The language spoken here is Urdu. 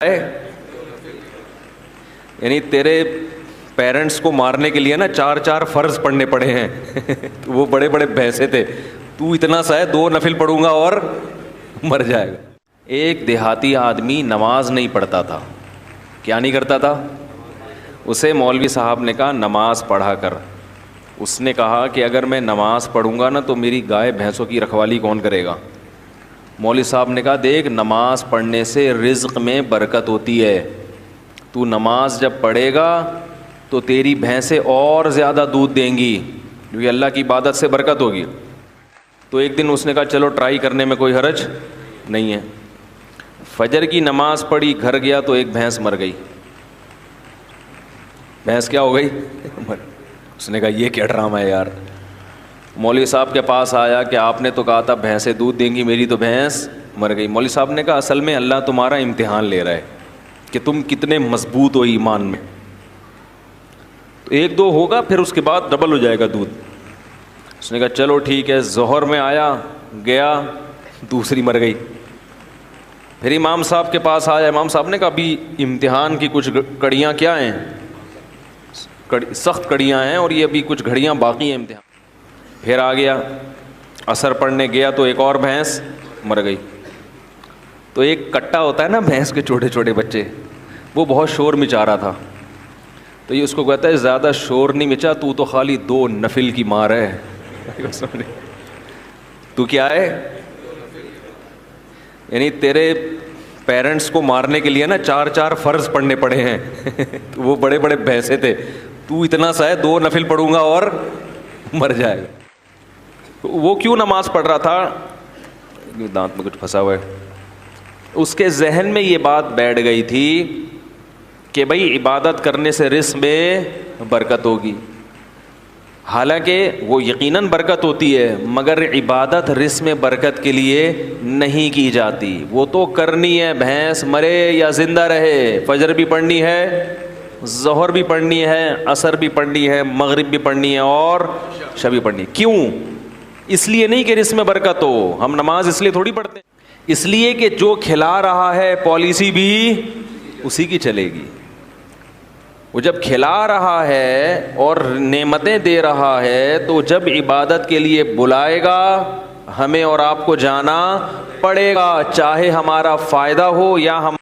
ہے؟ یعنی تیرے پیرنٹس کو مارنے کے لیے نا 4 فرض پڑھنے پڑے ہیں وہ بڑے بڑے بھینسے تھے، تو اتنا سا ہے 2 نفل پڑھوں گا اور مر جائے گا۔ ایک دیہاتی آدمی نماز نہیں پڑھتا تھا، کیا نہیں کرتا تھا؟ اسے مولوی صاحب نے کہا نماز پڑھا کر۔ اس نے کہا کہ اگر میں نماز پڑھوں گا نا تو میری گائے بھینسوں کی رکھوالی کون کرے گا؟ مولوی صاحب نے کہا دیکھ، نماز پڑھنے سے رزق میں برکت ہوتی ہے، تو نماز جب پڑھے گا تو تیری بھینسیں اور زیادہ دودھ دیں گی کیونکہ اللہ کی عبادت سے برکت ہوگی۔ تو ایک دن اس نے کہا چلو ٹرائی کرنے میں کوئی حرج نہیں ہے۔ فجر کی نماز پڑھی، گھر گیا تو ایک بھینس مر گئی۔ بھینس کیا ہو گئی؟ اس نے کہا یہ کیا ڈرامہ ہے یار۔ مولوی صاحب کے پاس آیا کہ آپ نے تو کہا تھا بھینسیں دودھ دیں گی، میری تو بھینس مر گئی۔ مولوی صاحب نے کہا اصل میں اللہ تمہارا امتحان لے رہا ہے کہ تم کتنے مضبوط ہو ایمان میں۔ تو 1-2 ہوگا پھر اس کے بعد ڈبل ہو جائے گا دودھ۔ اس نے کہا چلو ٹھیک ہے۔ ظہر میں آیا، گیا، دوسری مر گئی۔ پھر امام صاحب کے پاس آیا، امام صاحب نے کہا ابھی امتحان کی کچھ کڑیاں کیا ہیں، سخت کڑیاں ہیں اور یہ ابھی کچھ گھڑیاں باقی ہیں امتحان۔ پھر آ گیا، عصر پڑھنے گیا تو ایک اور بھینس مر گئی۔ تو ایک کٹا ہوتا ہے نا بھینس کے چھوٹے چھوٹے بچے، وہ بہت شور مچا رہا تھا، تو یہ اس کو کہتا ہے زیادہ شور نہیں مچا، تو خالی 2 نفل کی مار ہے۔ تو کیا ہے؟ یعنی تیرے پیرنٹس کو مارنے کے لیے نا 4 فرض پڑھنے پڑے ہیں وہ بڑے بڑے بھینسے تھے، تو اتنا سا ہے 2 نفل پڑھوں گا اور مر جائے گا۔ وہ کیوں نماز پڑھ رہا تھا؟ دانت میں کچھ پھنسا ہوا ہے۔ اس کے ذہن میں یہ بات بیٹھ گئی تھی کہ بھائی عبادت کرنے سے رزق میں برکت ہوگی۔ حالانکہ وہ یقیناً برکت ہوتی ہے، مگر عبادت رزق میں برکت کے لیے نہیں کی جاتی، وہ تو کرنی ہے، بھینس مرے یا زندہ رہے، فجر بھی پڑھنی ہے، ظہر بھی پڑھنی ہے، عصر بھی پڑھنی ہے، مغرب بھی پڑھنی ہے اور عشاء بھی پڑھنی ہے۔ کیوں؟ اس لیے نہیں کہ رزق میں برکت ہو، ہم نماز اس لیے تھوڑی پڑھتے ہیں، اس لیے کہ جو کھلا رہا ہے پالیسی بھی اسی کی چلے گی۔ وہ جب کھلا رہا ہے اور نعمتیں دے رہا ہے تو جب عبادت کے لیے بلائے گا ہمیں اور آپ کو جانا پڑے گا، چاہے ہمارا فائدہ ہو یا ہم